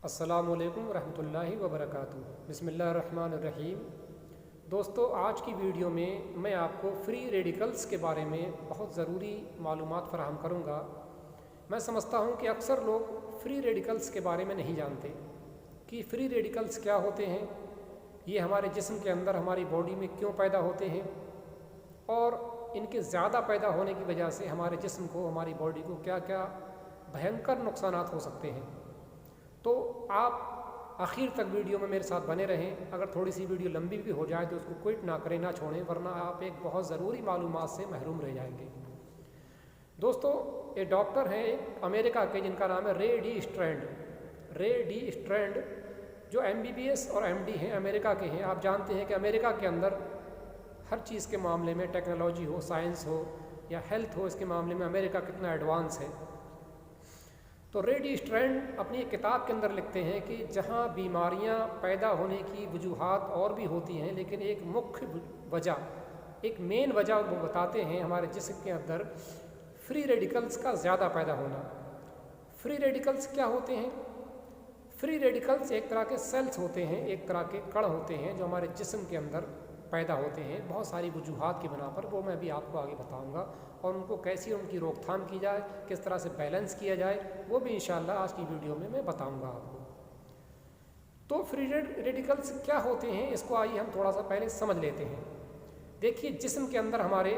अस्सलामुअलैकुम रहमतुल्लाहि व बरकातुहू। बिस्मिल्लाहिर्रहमानिर्रहीम। दोस्तों, आज की वीडियो में मैं आपको फ्री रेडिकल्स के बारे में बहुत ज़रूरी मालूमात फ़राहम करूँगा। मैं समझता हूँ कि अक्सर लोग फ्री रेडिकल्स के बारे में नहीं जानते कि फ्री रेडिकल्स क्या होते हैं, ये हमारे जिस्म के अंदर हमारी बॉडी में क्यों पैदा होते हैं और इनके ज़्यादा पैदा होने की वजह से हमारे जिस्म को, हमारी बॉडी को क्या क्या भयंकर नुकसानात हो सकते हैं। तो आप आखिर तक वीडियो में मेरे साथ बने रहें। अगर थोड़ी सी वीडियो लंबी भी हो जाए तो उसको क्विट ना करें, ना छोड़ें, वरना आप एक बहुत ज़रूरी मालूमात से महरूम रह जाएंगे। दोस्तों, ये डॉक्टर हैं एक अमेरिका के, जिनका नाम है रे डी स्ट्रैंड, जो MBBS और MD हैं, अमेरिका के हैं। आप जानते हैं कि अमेरिका के अंदर हर चीज़ के मामले में, टेक्नोलॉजी हो, साइंस हो या हेल्थ हो, इसके मामले में अमेरिका कितना एडवांस है। तो रे डी स्ट्रैंड अपनी एक किताब के अंदर लिखते हैं कि जहाँ बीमारियाँ पैदा होने की वजूहात और भी होती हैं, लेकिन एक मुख्य वजह, एक मेन वजह वो बताते हैं हमारे जिस्म के अंदर फ्री रेडिकल्स का ज़्यादा पैदा होना। फ्री रेडिकल्स क्या होते हैं? फ्री रेडिकल्स एक तरह के सेल्स होते हैं, एक तरह के कण होते हैं जो हमारे जिस्म के अंदर पैदा होते हैं बहुत सारी वजूहात की बिना पर। वो मैं भी आपको आगे बताऊंगा और उनको कैसी उनकी रोकथाम की जाए, किस तरह से बैलेंस किया जाए, वो भी इंशाल्लाह आज की वीडियो में मैं बताऊंगा आपको। तो फ्री रेडिकल्स क्या होते हैं, इसको आइए हम थोड़ा सा पहले समझ लेते हैं। देखिए, जिस्म के अंदर हमारे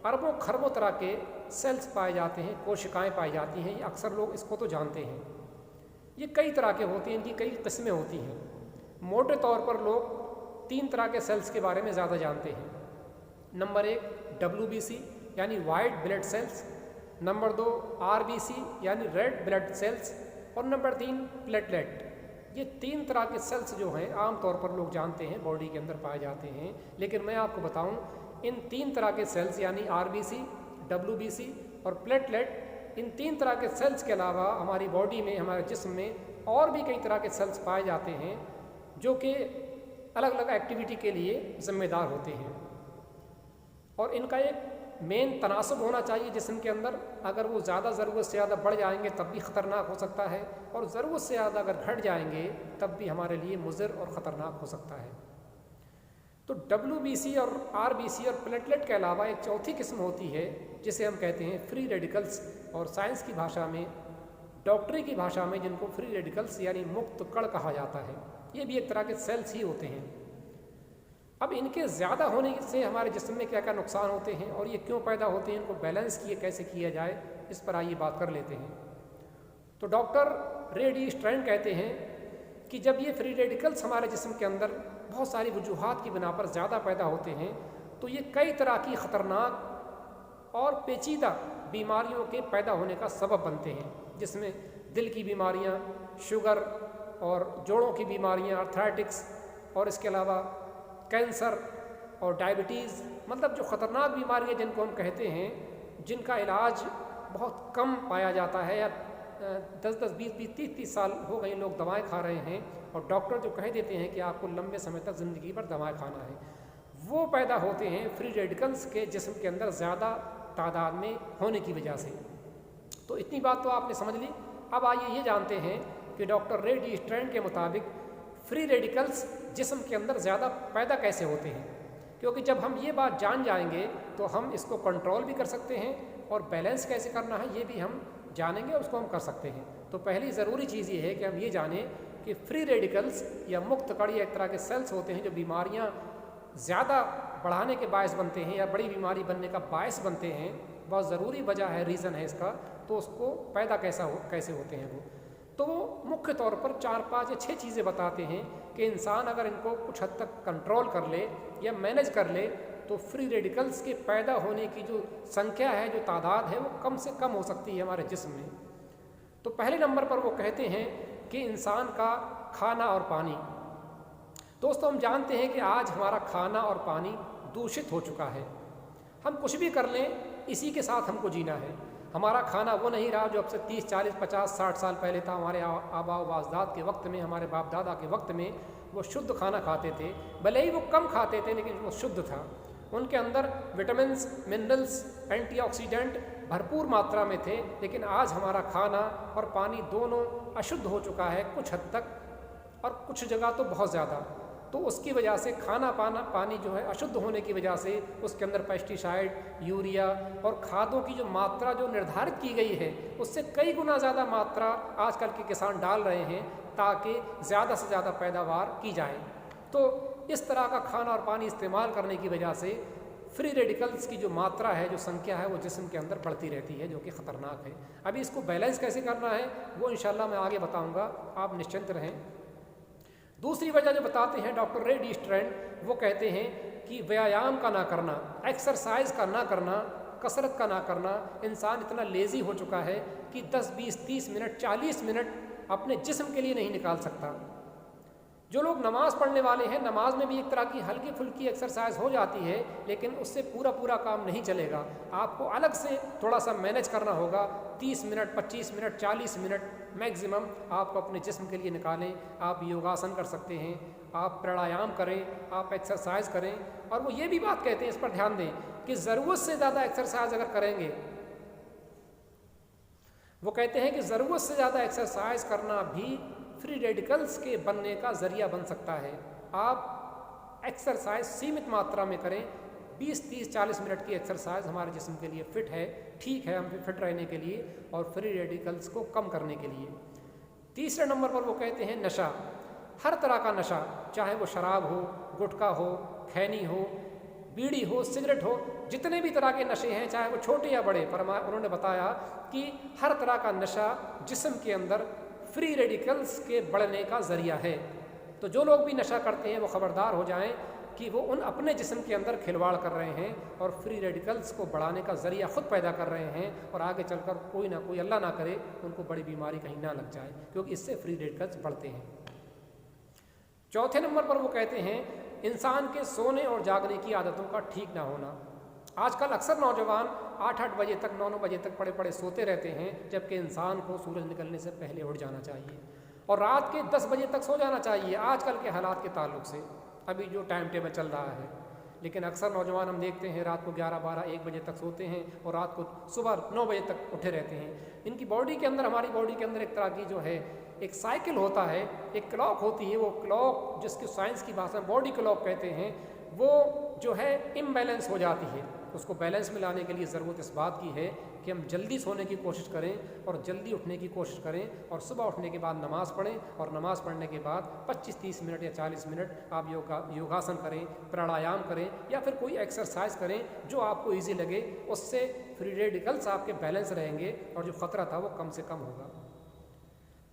अरबों खरबों तरह के सेल्स पाए जाते हैं, कोशिकाएँ पाई जाती हैं। ये अक्सर लोग इसको तो जानते हैं। ये कई तरह के होते हैं, इनकी कई किस्में होती हैं। मोटे तौर पर लोग 3 तरह के सेल्स के बारे में ज़्यादा जानते हैं। नंबर 1 WBC यानी white blood cells, number 2 RBC यानी रेड ब्लड सेल्स, और नंबर 3 प्लेटलेट। ये 3 तरह के सेल्स जो हैं आम तौर पर लोग जानते हैं, बॉडी के अंदर पाए जाते हैं। लेकिन मैं आपको बताऊं, इन 3 तरह के सेल्स यानी RBC, WBC और प्लेटलेट, इन 3 तरह के सेल्स के अलावा हमारी बॉडी में, हमारे जिस्म में और भी कई तरह के सेल्स पाए जाते हैं जो कि अलग अलग एक्टिविटी के लिए ज़िम्मेदार होते हैं। और इनका एक मेन तनासब होना चाहिए जिस्म के अंदर। अगर वो ज़्यादा ज़रूरत से ज़्यादा बढ़ जाएंगे तब भी ख़तरनाक हो सकता है, और ज़रूरत से ज़्यादा अगर घट जाएंगे तब भी हमारे लिए मुज़र और ख़तरनाक हो सकता है। तो WBC और RBC और प्लेटलेट के अलावा एक चौथी किस्म होती है जिसे हम कहते हैं फ्री रेडिकल्स, और साइंस की भाषा में, डॉक्टरी की भाषा में, जिनको फ्री रेडिकल्स यानी मुक्त कण कहा जाता है। ये भी एक तरह के सेल्स ही होते हैं। अब इनके ज़्यादा होने से हमारे जिस्म में क्या क्या नुकसान होते हैं और ये क्यों पैदा होते हैं, इनको बैलेंस कैसे किया जाए, इस पर आइए बात कर लेते हैं। तो डॉक्टर रे डी स्ट्रैंड कहते हैं कि जब ये फ्री रेडिकल्स हमारे जिस्म के अंदर बहुत सारी वजूहात की बिना पर ज़्यादा पैदा होते हैं तो ये कई तरह की ख़तरनाक और पेचीदा बीमारियों के पैदा होने का सबब बनते हैं, जिसमें दिल की बीमारियाँ, शुगर और जोड़ों की बीमारियाँ, आर्थराइटिक्स, और इसके अलावा कैंसर और डायबिटीज़, मतलब जो ख़तरनाक बीमारियाँ जिनको हम कहते हैं, जिनका इलाज बहुत कम पाया जाता है, या 10-10, 20-20, 30-30 साल हो गए लोग दवाएं खा रहे हैं और डॉक्टर जो कह देते हैं कि आपको लंबे समय तक ज़िंदगी भर दवाएं खाना है, वो पैदा होते हैं फ्री रेडिकल्स के जिस्म के अंदर ज़्यादा तादाद में होने की वजह से। तो इतनी बात तो आपने समझ ली। अब आइए ये जानते हैं कि डॉक्टर रे डी स्ट्रैंड के मुताबिक फ्री रेडिकल्स जिस्म के अंदर ज़्यादा पैदा कैसे होते हैं, क्योंकि जब हम ये बात जान जाएंगे तो हम इसको कंट्रोल भी कर सकते हैं और बैलेंस कैसे करना है ये भी हम जानेंगे, उसको हम कर सकते हैं। तो पहली ज़रूरी चीज़ ये है कि हम ये जानें कि फ्री रेडिकल्स या मुक्त कण एक तरह के सेल्स होते हैं जो बीमारियाँ ज़्यादा बढ़ाने के बायस बनते हैं या बड़ी बीमारी बनने का बायस बनते हैं। बहुत ज़रूरी वजह है, रीज़न है इसका। तो उसको पैदा कैसे होते हैं वो, तो वो मुख्य तौर पर 4, 5 या 6 चीज़ें बताते हैं कि इंसान अगर इनको कुछ हद तक कंट्रोल कर ले या मैनेज कर ले तो फ्री रेडिकल्स के पैदा होने की जो संख्या है, जो तादाद है, वो कम से कम हो सकती है हमारे जिस्म में। तो पहले नंबर पर वो कहते हैं कि इंसान का खाना और पानी। दोस्तों, हम जानते हैं कि आज हमारा खाना और पानी दूषित हो चुका है। हम कुछ भी कर लें, इसी के साथ हमको जीना है। हमारा खाना वो नहीं रहा जो अब से 30, 40, 50, 60 साल पहले था। हमारे आबा व अजदाद के वक्त में, हमारे बाप दादा के वक्त में वो शुद्ध खाना खाते थे, भले ही वो कम खाते थे लेकिन वो शुद्ध था। उनके अंदर विटामिन्स, मिनरल्स, एंटीऑक्सीडेंट भरपूर मात्रा में थे, लेकिन आज हमारा खाना और पानी दोनों अशुद्ध हो चुका है कुछ हद तक, और कुछ जगह तो बहुत ज़्यादा। तो उसकी वजह से पानी जो है अशुद्ध होने की वजह से उसके अंदर पेस्टिसाइड, यूरिया और खादों की जो मात्रा जो निर्धारित की गई है उससे कई गुना ज़्यादा मात्रा आजकल के किसान डाल रहे हैं ताकि ज़्यादा से ज़्यादा पैदावार की जाए। तो इस तरह का खाना और पानी इस्तेमाल करने की वजह से फ्री रेडिकल्स की जो मात्रा है, जो संख्या है, वो जिस्म के अंदर बढ़ती रहती है, जो कि ख़तरनाक है। अभी इसको बैलेंस कैसे करना है वो इंशाल्लाह मैं आगे बताऊंगा, आप निश्चिंत रहें। दूसरी वजह जो बताते हैं डॉक्टर रे डी स्ट्रैंड, वो कहते हैं कि व्यायाम का ना करना, एक्सरसाइज का ना करना, कसरत का ना करना, इंसान इतना लेज़ी हो चुका है कि 10, 20, 30 मिनट, 40 मिनट अपने जिस्म के लिए नहीं निकाल सकता। जो लोग नमाज़ पढ़ने वाले हैं, नमाज में भी एक तरह की हल्की फुल्की एक्सरसाइज हो जाती है, लेकिन उससे पूरा काम नहीं चलेगा। आपको अलग से थोड़ा सा मैनेज करना होगा। 30 मिनट, 25 मिनट, 40 मिनट मैक्सिमम आपको अपने जिस्म के लिए निकालें। आप योगासन कर सकते हैं, आप प्राणायाम करें, आप एक्सरसाइज करें। और वो ये भी बात कहते हैं, इस पर ध्यान दें कि ज़रूरत से ज़्यादा एक्सरसाइज अगर करेंगे, वो कहते हैं कि ज़रूरत से ज़्यादा एक्सरसाइज करना भी फ्री रेडिकल्स के बनने का ज़रिया बन सकता है। आप एक्सरसाइज सीमित मात्रा में करें। 20, 30, 40 मिनट की एक्सरसाइज हमारे जिस्म के लिए फ़िट है, ठीक है, हम फिट रहने के लिए और फ्री रेडिकल्स को कम करने के लिए। तीसरे नंबर पर वो कहते हैं नशा। हर तरह का नशा, चाहे वो शराब हो, गुटखा हो, खैनी हो, बीड़ी हो, सिगरेट हो, जितने भी तरह के नशे हैं, चाहे वो छोटे या बड़े, पर उन्होंने बताया कि हर तरह का नशा जिस्म के अंदर फ्री रेडिकल्स के बढ़ने का ज़रिया है। तो जो लोग भी नशा करते हैं वो ख़बरदार हो जाएं कि वो उन अपने जिस्म के अंदर खिलवाड़ कर रहे हैं और फ्री रेडिकल्स को बढ़ाने का ज़रिया ख़ुद पैदा कर रहे हैं, और आगे चलकर कोई ना कोई, अल्लाह ना करे, उनको बड़ी बीमारी कहीं ना लग जाए, क्योंकि इससे फ्री रेडिकल्स बढ़ते हैं। चौथे नंबर पर वो कहते हैं इंसान के सोने और जागने की आदतों का ठीक ना होना। आजकल अक्सर नौजवान 8-8 बजे तक, 9-9 बजे तक पड़े सोते रहते हैं, जबकि इंसान को सूरज निकलने से पहले उठ जाना चाहिए और रात के 10 बजे तक सो जाना चाहिए, आजकल के हालात के ताल्लुक से, अभी जो टाइम टेबल चल रहा है। लेकिन अक्सर नौजवान हम देखते हैं रात को 11, 12, 1 बजे तक सोते हैं और रात को सुबह 9 बजे तक उठे रहते हैं। इनकी बॉडी के अंदर, हमारी बॉडी के अंदर एक तरह की जो है एक साइकिल होता है, एक क्लॉक होती है। वो क्लॉक, जिसकी साइंस की भाषा में बॉडी क्लॉक कहते हैं, वो जो है इम्बैलेंस हो जाती है। उसको बैलेंस में लाने के लिए ज़रूरत इस बात की है कि हम जल्दी सोने की कोशिश करें और जल्दी उठने की कोशिश करें, और सुबह उठने के बाद नमाज़ पढ़ें, और नमाज़ पढ़ने के बाद 25-30 मिनट या 40 मिनट आप योगासन करें, प्राणायाम करें, या फिर कोई एक्सरसाइज करें जो आपको ईजी लगे। उससे फ्री रेडिकल्स आपके बैलेंस रहेंगे और जो ख़तरा था वो कम से कम होगा।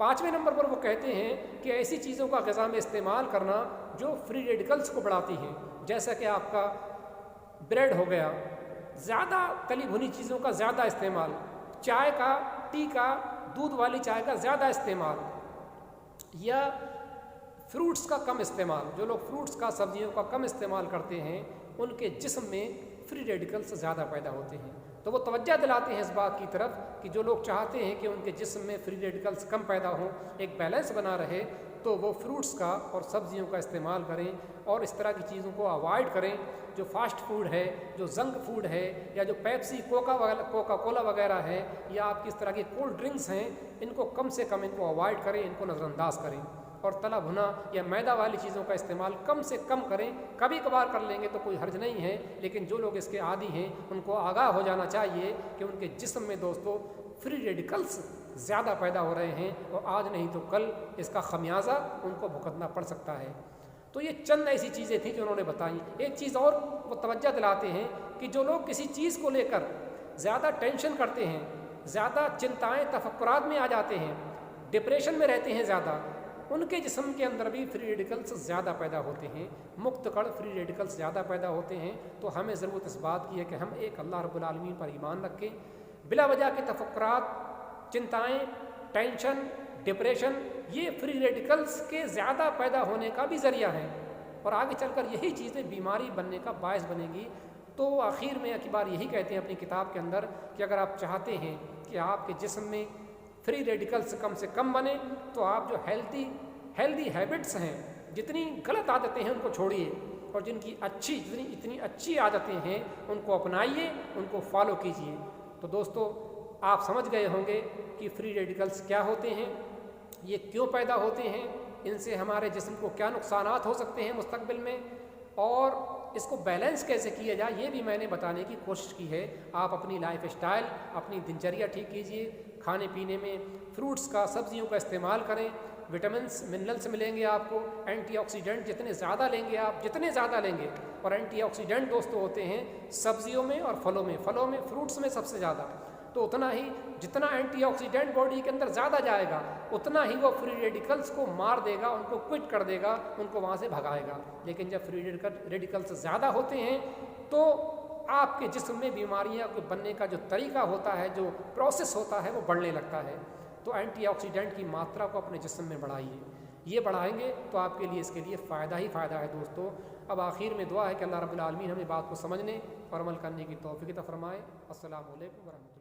5वें नंबर पर वो कहते हैं कि ऐसी चीज़ों का ग़िज़ा में इस्तेमाल करना जो फ्री रेडिकल्स को बढ़ाती हैं, जैसा कि आपका ब्रेड हो गया, ज़्यादा तली भुनी चीज़ों का ज़्यादा इस्तेमाल, चाय का, टी का, दूध वाली चाय का ज़्यादा इस्तेमाल, या फ्रूट्स का कम इस्तेमाल। जो लोग फ्रूट्स का, सब्जियों का कम इस्तेमाल करते हैं, उनके जिस्म में फ्री रेडिकल्स ज़्यादा पैदा होते हैं। तो वो तवज्जो दिलाते हैं इस बात की तरफ कि जो लोग चाहते हैं कि उनके जिस्म में फ्री रेडिकल्स कम पैदा हों, एक बैलेंस बना रहे, तो वो फ्रूट्स का और सब्जियों का इस्तेमाल करें और इस तरह की चीज़ों को अवॉइड करें। जो फास्ट फूड है, जो जंक फूड है, या जो पेप्सी, कोका कोला वगैरह है, या आपकी इस तरह की कोल्ड ड्रिंक्स हैं, इनको कम से कम इनको अवॉइड करें, इनको नज़रअंदाज करें, और तला भुना या मैदा वाली चीज़ों का इस्तेमाल कम से कम करें। कभी कभार कर लेंगे तो कोई हर्ज नहीं है, लेकिन जो लोग इसके आदी हैं उनको आगाह हो जाना चाहिए कि उनके जिस्म में दोस्तों फ्री रेडिकल्स ज़्यादा पैदा हो रहे हैं, और आज नहीं तो कल इसका खमियाजा उनको भुगतना पड़ सकता है। तो ये चंद ऐसी चीज़ें थी जो उन्होंने बताई। एक चीज़ और वो तवज्जो दिलाते हैं कि जो लोग किसी चीज़ को लेकर ज़्यादा टेंशन करते हैं, ज़्यादा चिंताएं, तफक्कुरात में आ जाते हैं, डिप्रेशन में रहते हैं ज़्यादा, उनके जिस्म के अंदर भी फ्री रेडिकल्स ज़्यादा पैदा होते हैं, मुक्त कण फ्री रेडिकल्स ज़्यादा पैदा होते हैं। तो हमें ज़रूरत इस बात की है कि हम एक अल्लाह रब्बुल आलमीन पर ईमान रखें। बिला वजह के तफक्कुरात, चिंताएँ, टेंशन, डिप्रेशन, ये फ्री रेडिकल्स के ज़्यादा पैदा होने का भी ज़रिया है, और आगे चलकर यही चीज़ें बीमारी बनने का बायस बनेंगी। तो आखिर में अकबर यही कहते हैं अपनी किताब के अंदर कि अगर आप चाहते हैं कि आपके जिस्म में फ्री रेडिकल्स कम से कम बने, तो आप जो हेल्दी हैबिट्स हैं, जितनी गलत आदतें हैं उनको छोड़िए, और जितनी अच्छी आदतें हैं उनको अपनाइए, उनको फॉलो कीजिए। तो दोस्तों आप समझ गए होंगे कि फ्री रेडिकल्स क्या होते हैं, ये क्यों पैदा होते हैं, इनसे हमारे जिस्म को क्या नुकसानात हो सकते हैं मुस्तकबिल में, और इसको बैलेंस कैसे किया जाए ये भी मैंने बताने की कोशिश की है। आप अपनी लाइफ स्टाइल, अपनी दिनचर्या ठीक कीजिए, खाने पीने में फ्रूट्स का, सब्जियों का इस्तेमाल करें, विटामिन्स मिनरल्स मिलेंगे आपको, एंटीऑक्सीडेंट जितने ज़्यादा लेंगे आप, जितने ज़्यादा लेंगे, और एंटीऑक्सीडेंट दोस्तों होते हैं सब्जियों में और फलों में फ्रूट्स में सबसे ज़्यादा, तो उतना ही जितना एंटीऑक्सीडेंट बॉडी के अंदर ज़्यादा जाएगा उतना ही वो फ्री रेडिकल्स को मार देगा, उनको क्विट कर देगा, उनको वहाँ से भगाएगा। लेकिन जब फ्री रेडिकल्स ज़्यादा होते हैं तो आपके जिस्म में बीमारियाँ के बनने का जो तरीका होता है, जो प्रोसेस होता है, वो बढ़ने लगता है। तो एंटीऑक्सीडेंट की मात्रा को अपने जिस्म में बढ़ाइए, ये बढ़ाएंगे तो आपके लिए इसके लिए फ़ायदा ही फ़ायदा है दोस्तों। अब आखिर में दुआ है कि अल्लाह रब्बुल आलमीन हमें बात को समझने और अमल करने की तौफीक अता फरमाए। अस्सलामु अलैकुम व रहमतुल्लाह।